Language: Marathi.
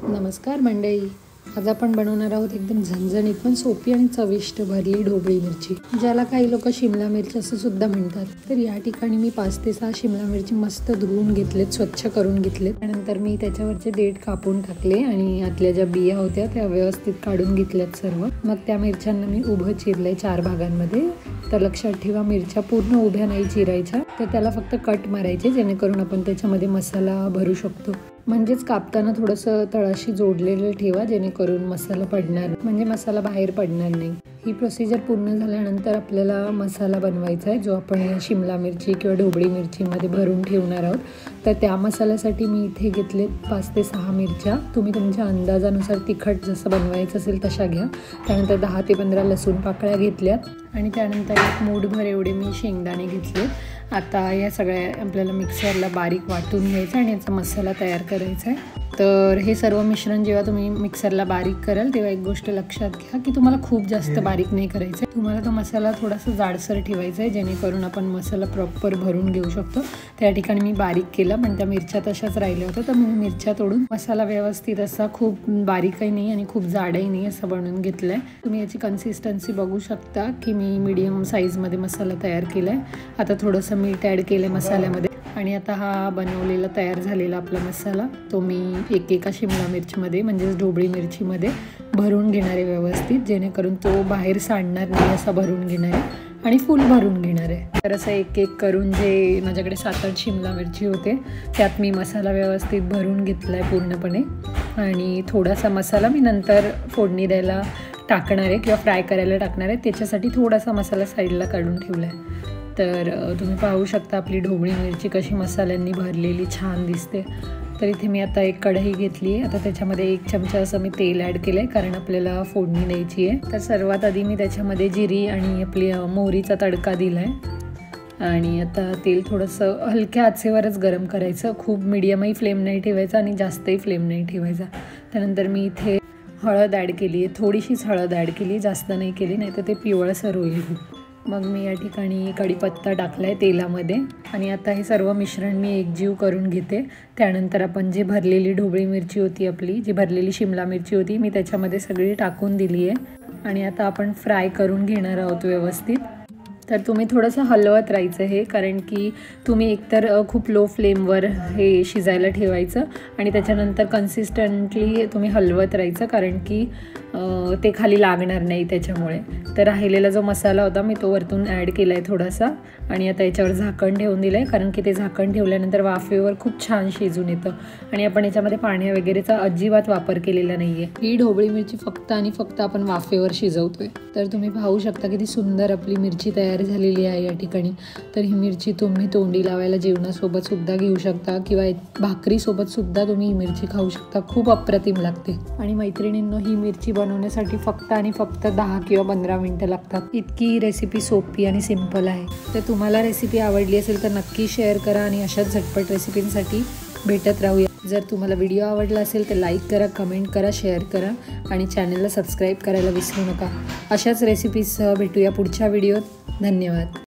नमस्कार मंडळी, आज आपण बनवणार आहोत एकदम झणझणीत पण सोपी आणि चविष्ट भरली ढोबळी मिरची, ज्याला काही लोक शिमला मिरची असं सुद्धा म्हणतात। तर या ठिकाणी मी 5 ते 6 शिमला मिरची मस्त धुवून घेतलेत, स्वच्छ करून घेतलेत। त्यानंतर मी त्याच्यावरचे देठ कापून टाकले आणि आतल्या ज्या बिया होत्या त्या व्यवस्थित काढून घेतल्यात सर्व। मग त्या मिरच्यांना मी उभं चिरले 4 भागांमध्ये। तर लक्षात ठेवा, मिरच्या पूर्ण उभ्या नाही चिरायच्या, तर त्याला फक्त कट मारायचे, जेणेकरून आपण त्याच्यामध्ये मसाला भरू शकतो। म्हणजेच कापताना थोडंसं तळाशी जोडलेलं ठेवा, जेणेकरून मसाला पडणार, म्हणजे मसाला बाहेर पडणार नाही। ही प्रोसिजर पूर्ण झाल्यानंतर आपल्याला मसाला बनवायचा आहे, जो आपण शिमला मिरची किंवा ढोबळी मिरचीमध्ये भरून ठेवणार आहोत। तर त्या मसाल्यासाठी मी इथे घेतलेत 5 ते 6 मिरच्या। तुम्ही तुमच्या अंदाजानुसार तिखट जसं बनवायचं असेल तशा घ्या। त्यानंतर 10 ते 15 लसूण पाकळ्या घेतल्यात आणि त्यानंतर एक मूठभर एवढे मी शेंगदाणे घेतले। आता या सगळ्या आपल्याला मिक्सरला बारीक वाटून घ्यायचं आणि याचा मसाला तयार करायचा आहे। तर हे सर्व मिश्रण जेव्हा तुम्ही मिक्सरला बारीक कराल तेव्हा एक गोष्ट लक्षात घ्या की तुम्हाला खूप जास्त बारीक नाही करायचं आहे, तुम्हाला तो मसाला थोडासा जाडसर ठेवायचा आहे, जेणेकरून आपण मसाला प्रॉपर भरून घेऊ शकतो। त्या ठिकाणी मी बारीक केला, पण त्या मिरच्या तशाच राहिल्या होत्या, तर मी मिरच्या तोडून मसाला व्यवस्थित असा खूप बारीकही नाही आणि खूप जाडही नाही असा बनवून घेतला आहे। तुम्ही याची कन्सिस्टन्सी बघू शकता की मी मीडियम साईजमध्ये मसाला तयार केला आहे। आता थोडंसं मीठ ॲड केलं आहे मसाल्यामध्ये आणि आता हा बनवलेला तयार झालेला आपला मसाला तो मी एका शिमला मिरचीमध्ये म्हणजेच ढोबळी मिरचीमध्ये भरून घेणार आहे व्यवस्थित, जेणेकरून तो बाहेर सांडणार नाही असा भरून घेणार आहे आणि फुल भरून घेणार आहे। तर असं एक करून जे माझ्याकडे 7-8 शिमला मिरची होते त्यात मी मसाला व्यवस्थित भरून घेतला आहे पूर्णपणे। आणि थोडासा मसाला मी नंतर फोडणी द्यायला टाकणार आहे किंवा फ्राय करायला टाकणार आहे, त्याच्यासाठी थोडासा मसाला साईडला काढून ठेवला आहे। तर तुम्ही पाहू शकता आपली ढोबळी मिरची कशी मसाल्यांनी भरलेली छान दिसते। तर इथे मी आता एक कढई घेतली आहे, आता त्याच्यामध्ये 1 चमचा असं मी तेल ॲड केलं आहे, कारण आपल्याला फोडणी द्यायची आहे। तर सर्वात आधी मी त्याच्यामध्ये जिरी आणि आपली मोहरीचा तडका दिला आहे आणि आता तेल थोडंसं हलक्या आचेवरच गरम करायचं, खूप मीडियमही फ्लेम नाही ठेवायचा आणि जास्तही फ्लेम नाही ठेवायचा। त्यानंतर मी इथे हळद ॲड केली आहे, थोडीशीच हळद ॲड केली, जास्त नाही केली, नाही तर ते पिवळसर होईल। मग मी या ठिकाणी कढीपत्ता टाकला आहे तेलामध्ये आणि आता हे सर्व मिश्रण मी एकजीव करून घेते। त्यानंतर आपण जी भरलेली ढोबळी मिरची होती, आपली जी भरलेली शिमला मिरची होती, मी त्याच्यामध्ये सगळी टाकून दिली आहे आणि आता आपण फ्राय करून घेणार आहोत व्यवस्थित। तर तुम्ही थोडंसं हलवत राहायचं हे, कारण की तुम्ही एकतर खूप लो फ्लेमवर हे शिजायला ठेवायचं आणि त्याच्यानंतर कन्सिस्टंटली तुम्ही हलवत राहायचं, कारण की ते खाली लागणार नाही त्याच्यामुळे। तर राहिलेला जो मसाला होता मी तो वरतून ॲड केला आहे थोडासा आणि आता याच्यावर झाकण ठेवून दिलं आहे, कारण की ते झाकण ठेवल्यानंतर वाफेवर खूप छान शिजून येतं आणि आपण याच्यामध्ये पाण्या वगैरेचा अजिबात वापर केलेला नाही आहे। ही ढोबळी मिरची फक्त आणि फक्त आपण वाफेवर शिजवतोय। तर तुम्ही पाहू शकता किती सुंदर आपली मिरची तयार झालेली आहे या ठिकाणी। तर ही मिरची तुम्ही तोंडी लावायला जेवणासोबत सुद्धा घेऊ शकता किंवा भाकरीसोबत सुद्धा तुम्ही ही मिरची खाऊ शकता, खूप अप्रतिम लागते। आणि मैत्रिणींनो, ही मिरची बनवण्यासाठी फक्त आणि फक्त 10 किंवा 15 मिनिटं लागतात। इतकी रेसिपी सोपी आणि सिंपल आहे। तर तुम्हाला रेसिपी आवडली असेल तर नक्की शेअर करा आणि अशाच झटपट रेसिपींसाठी भेटत राहूया। जर तुम्हाला व्हिडिओ आवडला असेल तर लाईक करा, कमेंट करा, शेअर करा आणि चॅनलला सबस्क्राईब करायला विसरू नका। अशाच रेसिपीसह भेटूया पुढच्या व्हिडिओत। धन्यवाद।